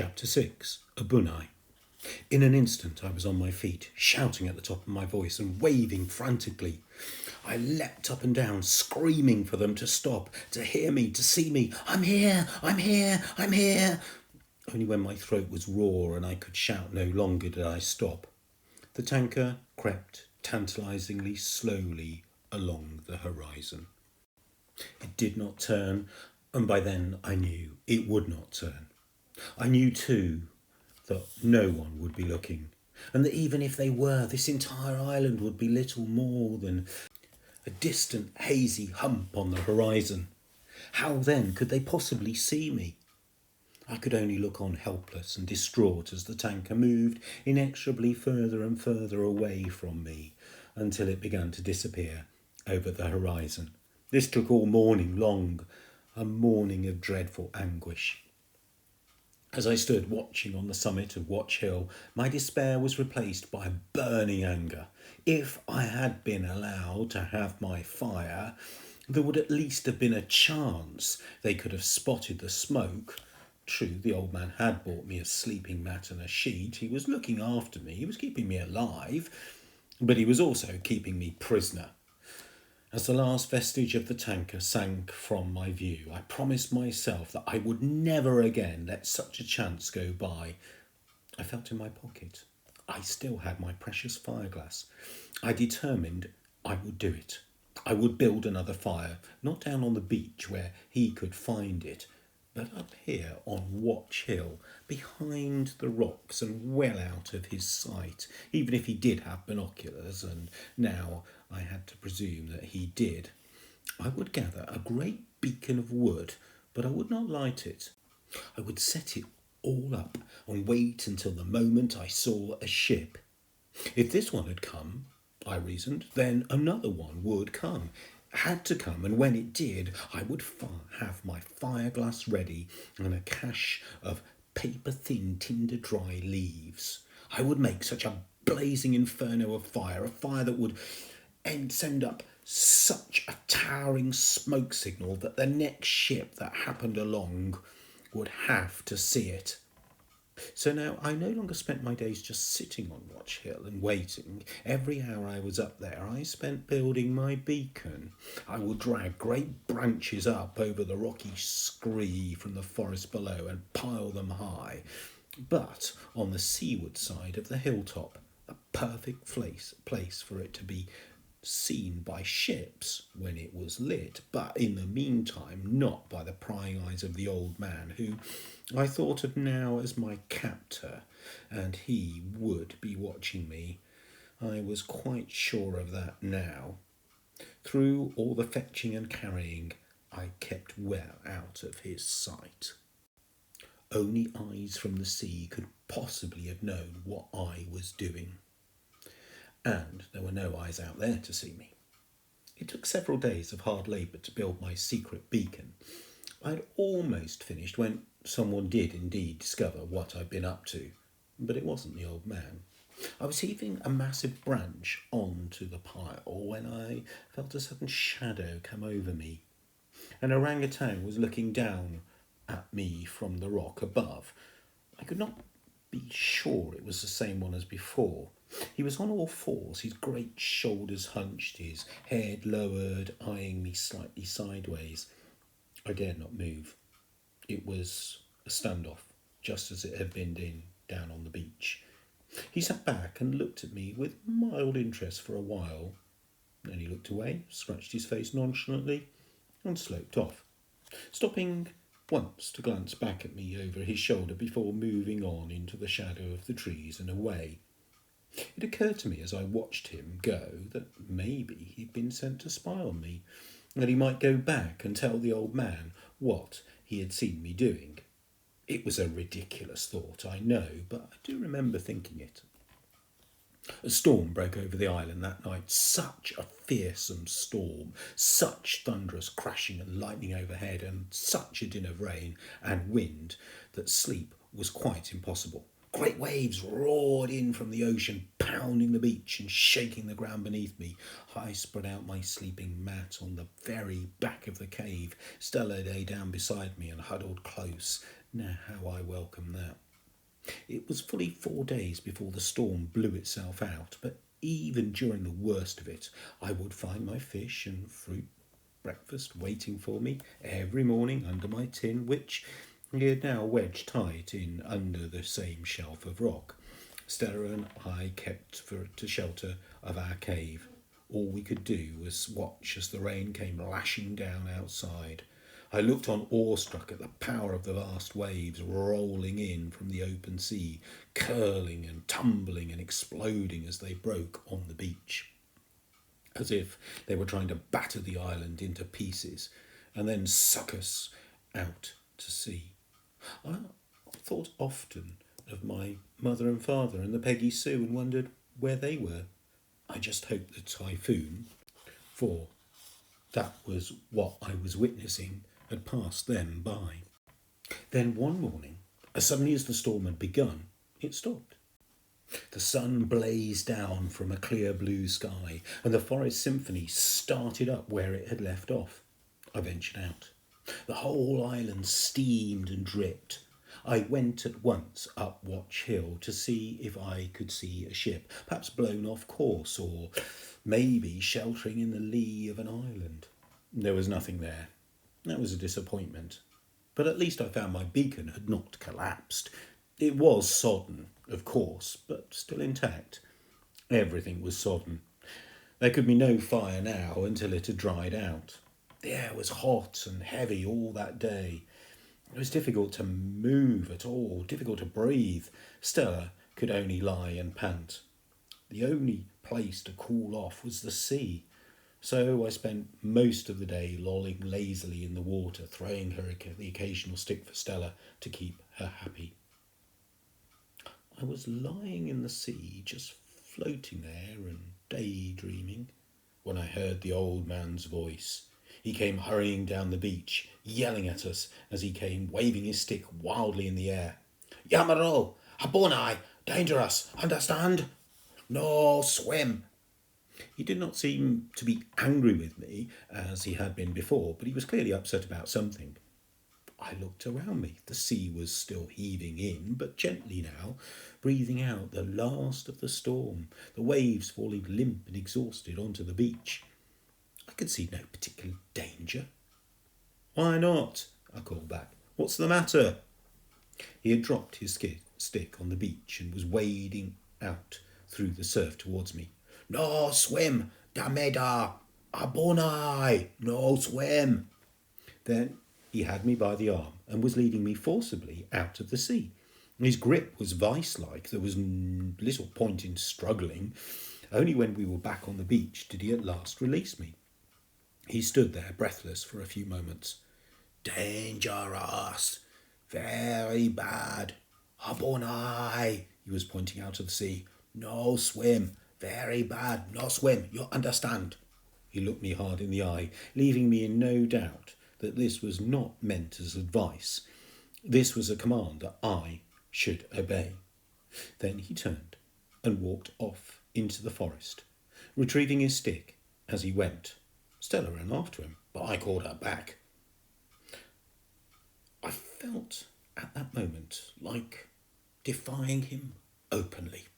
Chapter 6. A Bunai. In an instant I was on my feet, shouting at the top of my voice and waving frantically. I leapt up and down, screaming for them to stop, to hear me, to see me. I'm here! I'm here! I'm here! Only when my throat was raw and I could shout no longer did I stop. The tanker crept tantalisingly slowly along the horizon. It did not turn, and by then I knew it would not turn. I knew too that no one would be looking, and that even if they were, this entire island would be little more than a distant hazy hump on the horizon. How then could they possibly see me? I could only look on helpless and distraught as the tanker moved inexorably further and further away from me until it began to disappear over the horizon. This took all morning long, a morning of dreadful anguish. As I stood watching on the summit of Watch Hill, my despair was replaced by burning anger. If I had been allowed to have my fire, there would at least have been a chance they could have spotted the smoke. True, the old man had bought me a sleeping mat and a sheet. He was looking after me. He was keeping me alive, but he was also keeping me prisoner. As the last vestige of the tanker sank from my view, I promised myself that I would never again let such a chance go by. I felt in my pocket. I still had my precious fireglass. I determined I would do it. I would build another fire, not down on the beach where he could find it, but up here on Watch Hill, behind the rocks and well out of his sight, even if he did have binoculars, and now I had to presume that he did. I would gather a great beacon of wood, but I would not light it. I would set it all up and wait until the moment I saw a ship. If this one had come, I reasoned, then another one would come. Had to come, and when it did, I would have my fireglass ready and a cache of paper-thin, tinder-dry leaves. I would make such a blazing inferno of fire, a fire that would send up such a towering smoke signal that the next ship that happened along would have to see it. So now I no longer spent my days just sitting on Watch Hill and waiting. Every hour I was up there, I spent building my beacon. I would drag great branches up over the rocky scree from the forest below and pile them high. But on the seaward side of the hilltop, a perfect place for it to be seen by ships when it was lit, but in the meantime not by the prying eyes of the old man, who I thought of now as my captor, and he would be watching me. I was quite sure of that now. Through all the fetching and carrying, I kept well out of his sight. Only eyes from the sea could possibly have known what I was doing. And there were no eyes out there to see me. It took several days of hard labour to build my secret beacon. I had almost finished when someone did indeed discover what I'd been up to, but it wasn't the old man. I was heaving a massive branch onto the pile when I felt a sudden shadow come over me. An orangutan was looking down at me from the rock above. I could not be sure it was the same one as before. He was on all fours, his great shoulders hunched, his head lowered, eyeing me slightly sideways. I dared not move. It was a standoff, just as it had been down on the beach. He sat back and looked at me with mild interest for a while. Then he looked away, scratched his face nonchalantly, and sloped off, stopping once to glance back at me over his shoulder before moving on into the shadow of the trees and away. It occurred to me as I watched him go that maybe he'd been sent to spy on me, that he might go back and tell the old man what he had seen me doing. It was a ridiculous thought, I know, but I do remember thinking it. A storm broke over the island that night, such a fearsome storm, such thunderous crashing and lightning overhead, and such a din of rain and wind that sleep was quite impossible. Great waves roared in from the ocean, pounding the beach and shaking the ground beneath me. I spread out my sleeping mat on the very back of the cave. Stella lay down beside me and huddled close. Now how I welcomed that. It was fully 4 days before the storm blew itself out, but even during the worst of it, I would find my fish and fruit breakfast waiting for me every morning under my tin, which he had now wedged tight in under the same shelf of rock. Stella and I kept to shelter of our cave. All we could do was watch as the rain came lashing down outside. I looked on awestruck at the power of the vast waves rolling in from the open sea, curling and tumbling and exploding as they broke on the beach, as if they were trying to batter the island into pieces and then suck us out to sea. I thought often of my mother and father and the Peggy Sue and wondered where they were. I just hoped the typhoon, for that was what I was witnessing, had passed them by. Then one morning, as suddenly as the storm had begun, it stopped. The sun blazed down from a clear blue sky, and the forest symphony started up where it had left off. I ventured out. The whole island steamed and dripped. I went at once up Watch Hill to see if I could see a ship, perhaps blown off course, or maybe sheltering in the lee of an island. There was nothing there. That was a disappointment. But at least I found my beacon had not collapsed. It was sodden, of course, but still intact. Everything was sodden. There could be no fire now until it had dried out. The air was hot and heavy all that day. It was difficult to move at all, difficult to breathe. Stella could only lie and pant. The only place to cool off was the sea. So I spent most of the day lolling lazily in the water, throwing her the occasional stick for Stella to keep her happy. I was lying in the sea, just floating there and daydreaming, when I heard the old man's voice. He came hurrying down the beach, yelling at us as he came, waving his stick wildly in the air. "Yamaro! Habonai! Dangerous! Understand? No swim!" He did not seem to be angry with me, as he had been before, but he was clearly upset about something. I looked around me. The sea was still heaving in, but gently now, breathing out the last of the storm, the waves falling limp and exhausted onto the beach. I could see no particular danger. "Why not?" I called back. "What's the matter?" He had dropped his stick on the beach and was wading out through the surf towards me. "No swim! Dameda! Abonai! No swim!" Then he had me by the arm and was leading me forcibly out of the sea. His grip was vice-like. There was little point in struggling. Only when we were back on the beach did he at last release me. He stood there breathless for a few moments. "Dangerous! Very bad! Habonai!" He was pointing out of the sea. "No swim! Very bad! No swim! You understand?" He looked me hard in the eye, leaving me in no doubt that this was not meant as advice. This was a command that I should obey. Then he turned and walked off into the forest, retrieving his stick as he went. Stella ran after him, but I called her back. I felt at that moment like defying him openly.